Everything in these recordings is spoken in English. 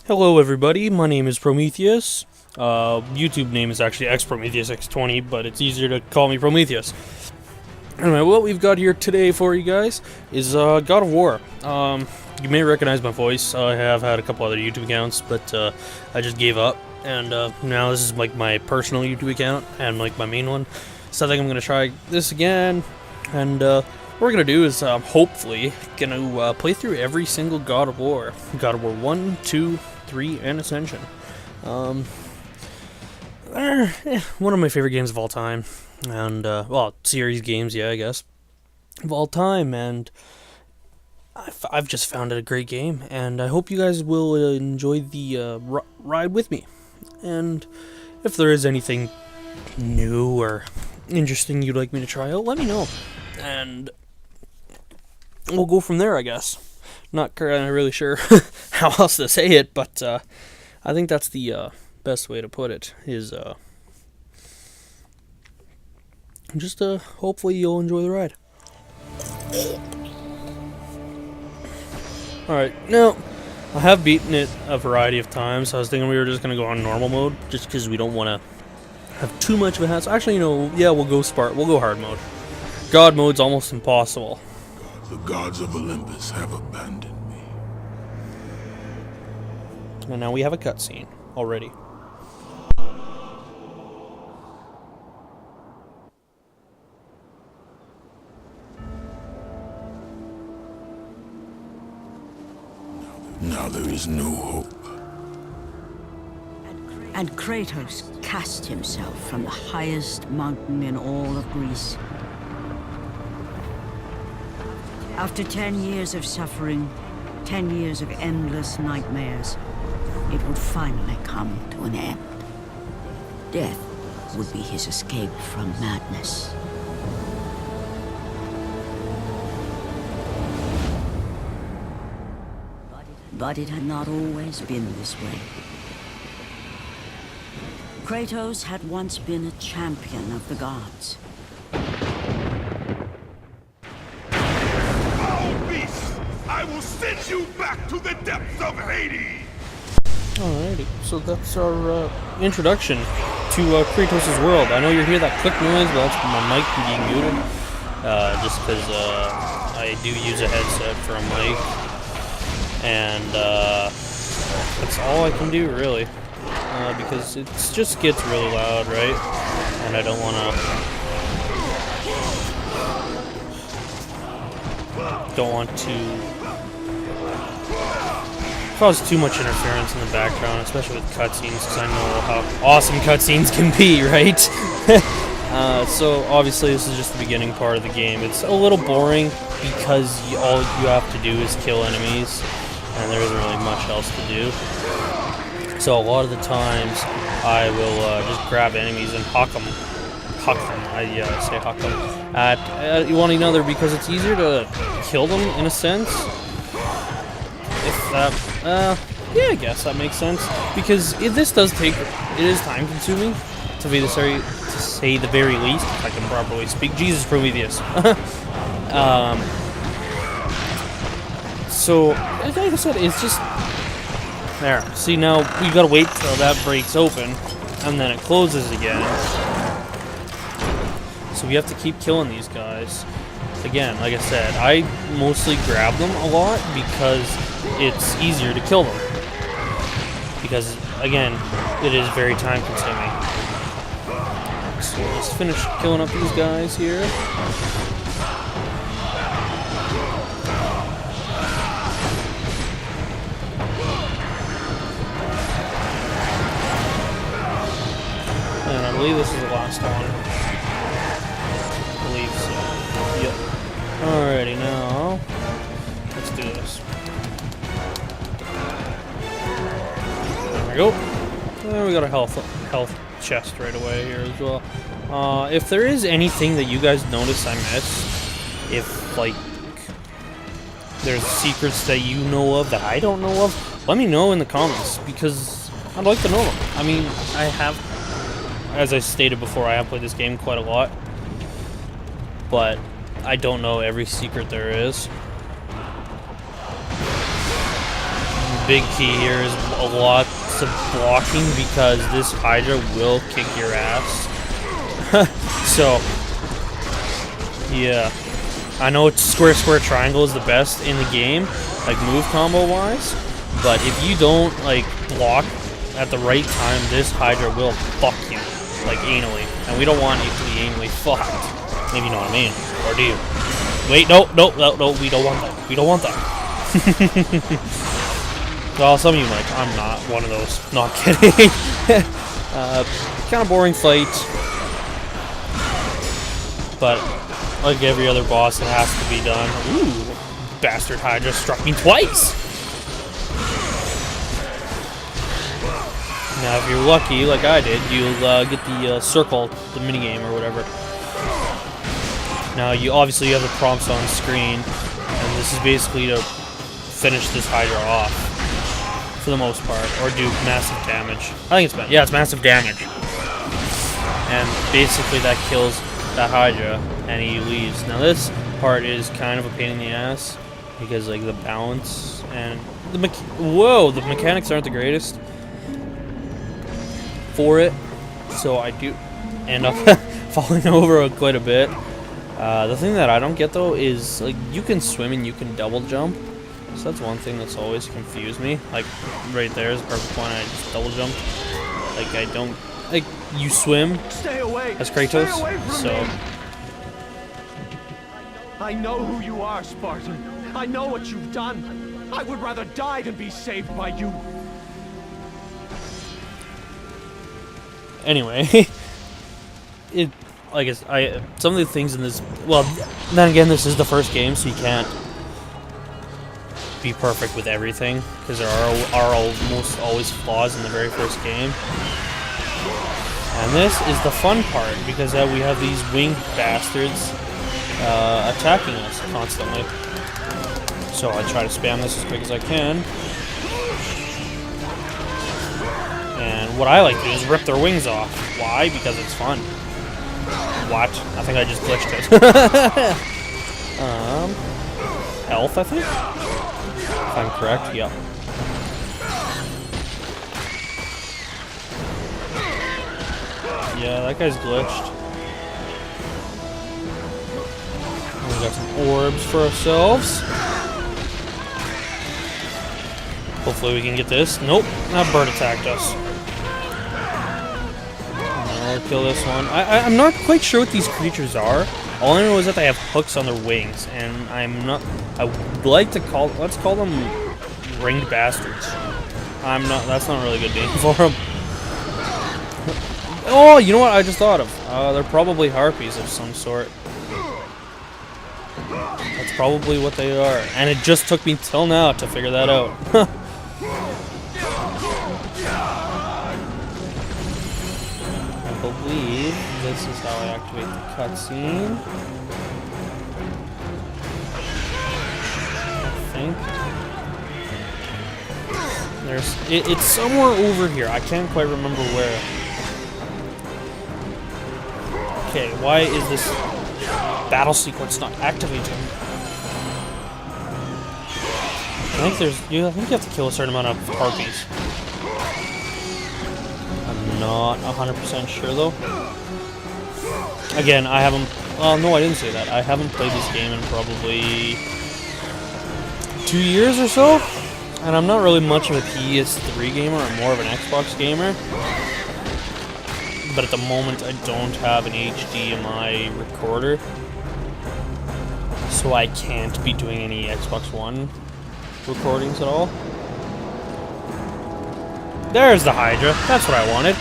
Hello everybody, my name is Prometheus. YouTube name is actually xPrometheusX20, but it's easier to call me Prometheus. Anyway, what we've got here today for you guys is God of War. You may recognize my voice. I have had a couple other YouTube accounts, but I just gave up, and now this is like my personal YouTube account and like my main one. So I think I'm gonna try this again, and what we're gonna do is hopefully gonna play through every single God of War. God of War 1, 2, 3, and Ascension. One of my favorite games of all time, and well, series games, yeah, I guess, of all time, and I've just found it a great game, and I hope you guys will enjoy the ride with me. And if there is anything new or interesting you'd like me to try out, let me know, and we'll go from there, I guess. Not really sure how else to say it, but I think that's the best way to put it, is just hopefully you'll enjoy the ride. Alright, now, I have beaten it a variety of times. I was thinking we were just going to go on normal mode, just because we don't want to have too much of a hassle. Actually, yeah, we'll go hard mode. God mode's almost impossible. The gods of Olympus have abandoned me. And now we have a cutscene already. Now there is no hope. And Kratos cast himself from the highest mountain in all of Greece. After 10 years of suffering, 10 years of endless nightmares, it would finally come to an end. Death would be his escape from madness. But it had not always been this way. Kratos had once been a champion of the gods. I will send you back to the depths of Hades! Alrighty, so that's our introduction to Kratos' world. I know you hear that click noise, but that's my mic being muted. Just because I do use a headset for a mic. And that's all I can do, really. Because it just gets really loud, right? And I don't want to cause too much interference in the background, especially with cutscenes, because I know how awesome cutscenes can be, right? So obviously this is just the beginning part of the game. It's a little boring because all you have to do is kill enemies, and there isn't really much else to do. So a lot of the times I will just grab enemies and huck them. I say huck them at one another, because it's easier to kill them in a sense. If that, yeah, I guess that makes sense, because this does take, it is time consuming, to say the very least, if I can properly speak. Jesus, Prometheus. So, like I said, it's just there. See, now we gotta wait till that breaks open, and then it closes again. So we have to keep killing these guys. Again, like I said, I mostly grab them a lot because it's easier to kill them. Because, again, it is very time consuming. So let's finish killing up these guys here. And I believe this is the last one. I believe so. Yep. Alrighty, now let's do this. There we go. And we got a health chest right away here as well. If there is anything that you guys notice I missed, if like there's secrets that you know of that I don't know of, let me know in the comments, because I'd like to know them. I mean, I have, as I stated before, I have played this game quite a lot, but I don't know every secret there is. big key here is a lot of blocking because this Hydra will kick your ass. So, yeah. I know it's square, square, triangle is the best in the game, like move combo wise, but if you don't like block at the right time, this Hydra will fuck you, like anally, and we don't want you to be anally fucked. Maybe you know what I mean, or do you? Wait, no, we don't want that. We don't want that. Well, some of you might. I'm not one of those. Not kidding. Kind of boring fight, but like every other boss, it has to be done. Ooh, bastard Hydra struck me twice. Now, if you're lucky, like I did, you'll get the circle, the minigame or whatever. Now, you obviously have the prompts on screen, and this is basically to finish this Hydra off, for the most part, or do massive damage. I think it's massive damage. And basically that kills that Hydra, and he leaves. Now this part is kind of a pain in the ass, because like the balance and the the mechanics aren't the greatest for it, so I do end up falling over quite a bit. The thing that I don't get though is like you can swim and you can double jump, so that's one thing that's always confused me. Like right there is a perfect one. I just double jumped. Like I don't like you swim as Kratos, so. I know who you are, Spartan. I know what you've done. I would rather die than be saved by you. Anyway, some of the things in this. Well, then again, this is the first game, so you can't be perfect with everything because there are almost always flaws in the very first game. And this is the fun part because we have these winged bastards attacking us constantly. So I try to spam this as quick as I can. And what I like to do is rip their wings off. Why? Because it's fun. What? I think I just glitched it. Health, I think? If I'm correct, yep. Yeah, that guy's glitched. We got some orbs for ourselves. Hopefully we can get this. Nope, that bird attacked us. I'll kill this one. I'm not quite sure what these creatures are. All I know is that they have hooks on their wings, and I'm not. I would like to call. Let's call them ringed bastards. I'm not. That's not a really good name for them. Oh, you know what I just thought of? They're probably harpies of some sort. That's probably what they are. And it just took me till now to figure that out. I believe this is how I activate the cutscene. I think. It's somewhere over here. I can't quite remember where. Okay, why is this battle sequence not activating? I think you have to kill a certain amount of harpies. I'm not 100% sure though. Again, I haven't. Oh no, I didn't say that. I haven't played this game in probably 2 years or so, and I'm not really much of a PS3 gamer. I'm more of an Xbox gamer. But at the moment, I don't have an HDMI recorder, so I can't be doing any Xbox One recordings at all. There's the Hydra. That's what I wanted.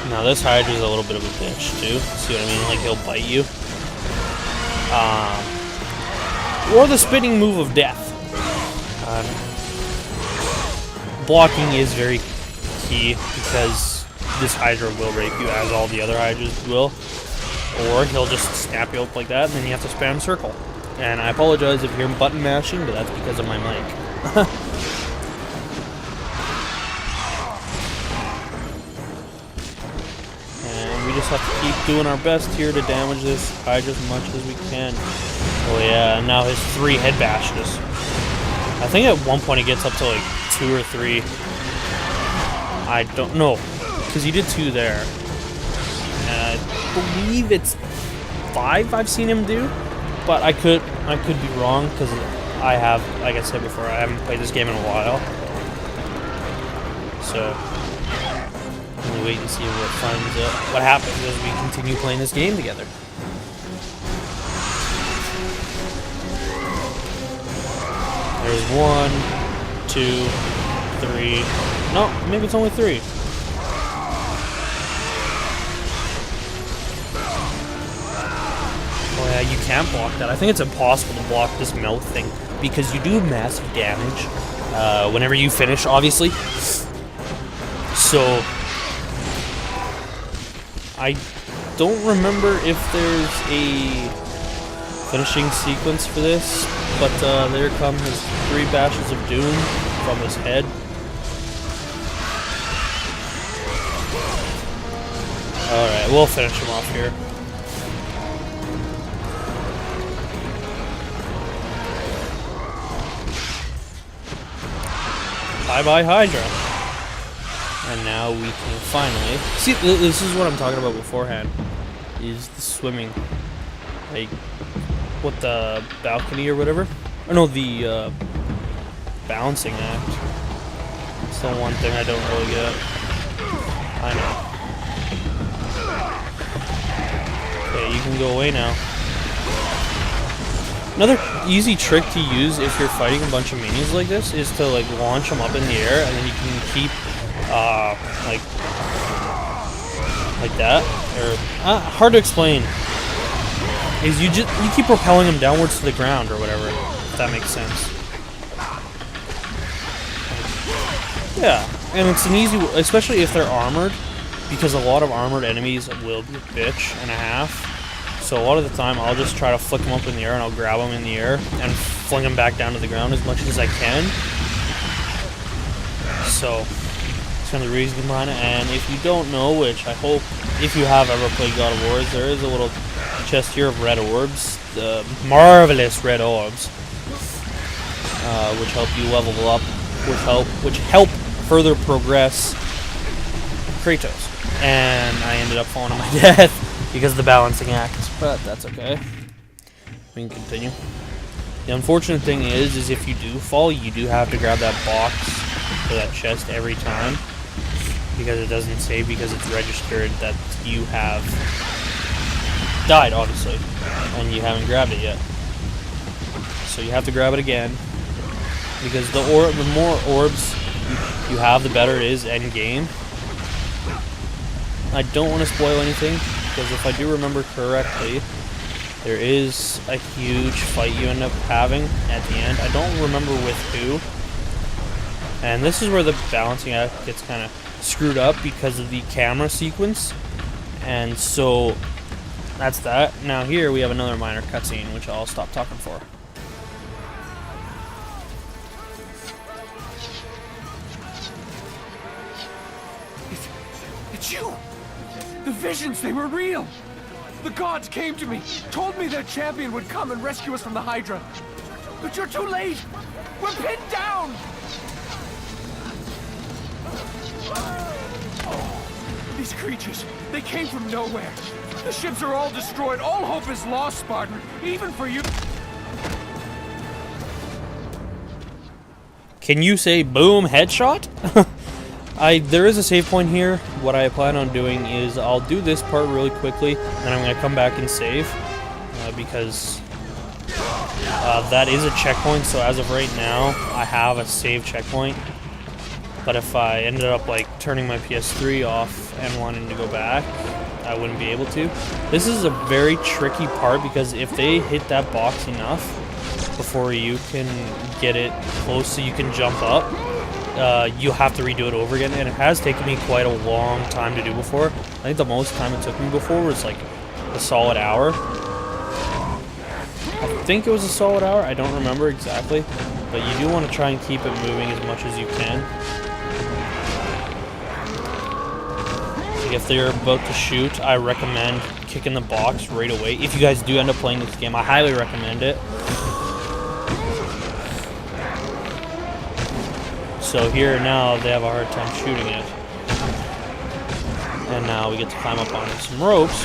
Now this Hydra's a little bit of a bitch too. See what I mean? Like he'll bite you. Or the spinning move of death. Blocking is very key because this Hydra will rape you, as all the other Hydras will. Or he'll just snap you up like that, and then you have to spam circle. And I apologize if you're button mashing, but that's because of my mic. And we just have to keep doing our best here to damage this Hydra as much as we can. Oh yeah, and now his 3 head bashes. I think at one point he gets up to like 2 or 3. I don't know, because he did 2 there. And I believe it's 5 I've seen him do, but I could be wrong because I have, like I said before, I haven't played this game in a while. So we'll wait and see what happens as we continue playing this game together. There's 1, 2, 3. No, maybe it's only 3. Oh yeah, you can't block that. I think it's impossible to block this mouth thing because you do massive damage whenever you finish, obviously. So I don't remember if there's a finishing sequence for this, but there come his 3 bashes of doom from his head. Alright, we'll finish him off here. Bye-bye, Hydra. And now we can finally... See, this is what I'm talking about beforehand. Is the swimming. Like, what, the balcony or whatever? Or no, the balancing act. It's the one thing I don't really get. I know. Okay, you can go away now. Another easy trick to use if you're fighting a bunch of minions like this is to like launch them up in the air, and then you can keep like that. Or hard to explain. Is you keep propelling them downwards to the ground or whatever. If that makes sense. Yeah, and it's an easy, especially if they're armored, because a lot of armored enemies will be a bitch and a half. So a lot of the time, I'll just try to flick them up in the air, and I'll grab them in the air and fling them back down to the ground as much as I can. So that's kind of the reason behind it. And if you don't know, which I hope, if you have ever played God of War, there is a little chest here of red orbs, the marvelous red orbs, which help you level up, which help further progress Kratos. And I ended up falling on my death because of the balancing act, but that's okay. We can continue. The unfortunate thing is if you do fall, you do have to grab that box or that chest every time, because it doesn't save, because it's registered that you have died, obviously, and you haven't grabbed it yet. So you have to grab it again, because the more orbs you have, the better it is end game. I don't want to spoil anything, because if I do remember correctly, there is a huge fight you end up having at the end. I don't remember with who. And this is where the balancing act gets kind of screwed up because of the camera sequence. And so that's that. Now here we have another minor cutscene, which I'll stop talking for. It's you! The visions, they were real! The gods came to me, told me their champion would come and rescue us from the Hydra. But you're too late! We're pinned down! These creatures, they came from nowhere. The ships are all destroyed. All hope is lost, Spartan. Even for you. Can you say boom headshot? There is a save point here. What I plan on doing is I'll do this part really quickly, and I'm going to come back and save, because that is a checkpoint. So as of right now, I have a save checkpoint. But if I ended up like turning my PS3 off and wanting to go back, I wouldn't be able to. This is a very tricky part, because if they hit that box enough before you can get it close so you can jump up, you have to redo it over again, and it has taken me quite a long time to do before. I think the most time it took me before was like a solid hour. I think it was a solid hour, I don't remember exactly, but you do want to try and keep it moving as much as you can. if they're about to shoot, I recommend kicking the box right away. If you guys do end up playing this game, I highly recommend it. So here now they have a hard time shooting it. And now we get to climb up on some ropes.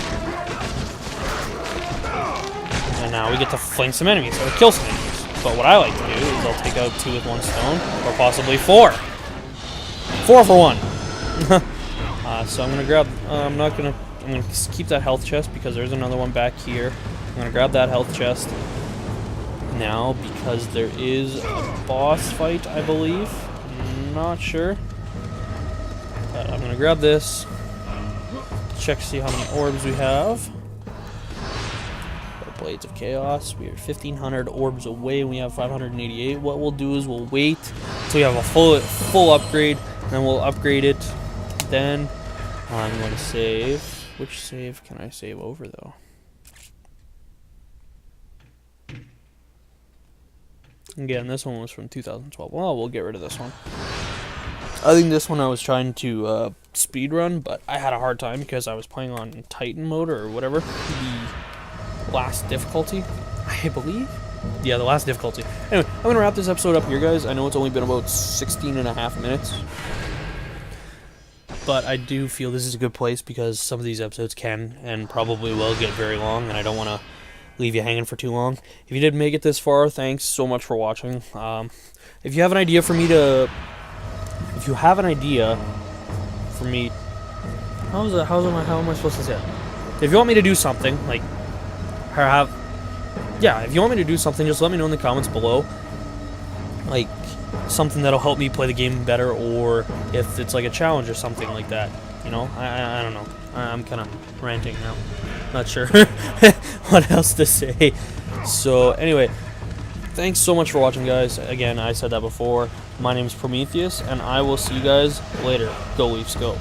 And now we get to fling some enemies, or kill some enemies. But what I like to do is I'll take out 2 with 1 stone, or possibly 4. 4 for 1. So I'm gonna grab. I'm gonna keep that health chest because there's another one back here. I'm gonna grab that health chest now because there is a boss fight, I believe. Not sure. But I'm gonna grab this. Check to see how many orbs we have. Blades of Chaos. We are 1,500 orbs away. We have 588. What we'll do is we'll wait until we have a full upgrade, and then we'll upgrade it. Then I'm going to save. Which save can I save over though? Again, this one was from 2012. Well, we'll get rid of this one. I think this one I was trying to speed run, but I had a hard time because I was playing on Titan mode or whatever. The last difficulty, I believe. Yeah, the last difficulty. Anyway, I'm going to wrap this episode up here, guys. I know it's only been about 16 and a half minutes. But I do feel this is a good place because some of these episodes can and probably will get very long, and I don't want to leave you hanging for too long. If you did make it this far, thanks so much for watching. If you have an idea for me to... If you have an idea for me... How am I supposed to say it? If you want me to do something, like... if you want me to do something, just let me know in the comments below. Like, something that'll help me play the game better, or if it's like a challenge or something like that. You know, I don't know. I'm kind of ranting now. Not sure what else to say. So anyway, thanks so much for watching, guys. Again, I said that before. My name is Prometheus, and I will see you guys later. Go Leafs, go.